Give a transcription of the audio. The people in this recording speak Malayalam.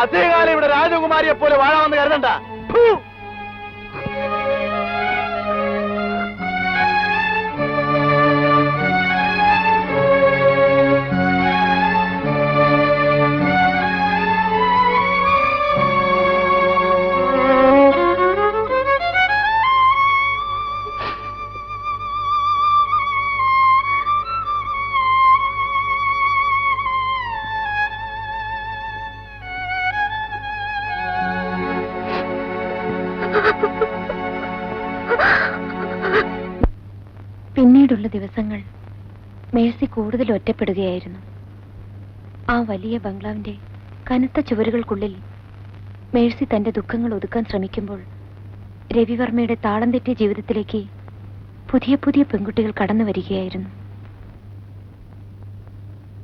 അധികകാലം ഇവിടെ രാജകുമാരിയെ പോലെ വാഴാമെന്ന് കരുതണ്ട. പിന്നീടുള്ള ദിവസങ്ങൾ മേഴ്സി കൂടുതൽ ഒറ്റപ്പെടുകയായിരുന്നു. ആ വലിയ ബംഗ്ലാവിന്റെ കനത്ത ചുവരുകൾക്കുള്ളിൽ മേഴ്സി തന്റെ ദുഃഖങ്ങൾ ഒതുക്കാൻ ശ്രമിക്കുമ്പോൾ രവിവർമ്മയുടെ താളം തെറ്റിയ ജീവിതത്തിലേക്ക് പുതിയ പുതിയ പെൺകുട്ടികൾ കടന്നു വരികയായിരുന്നു.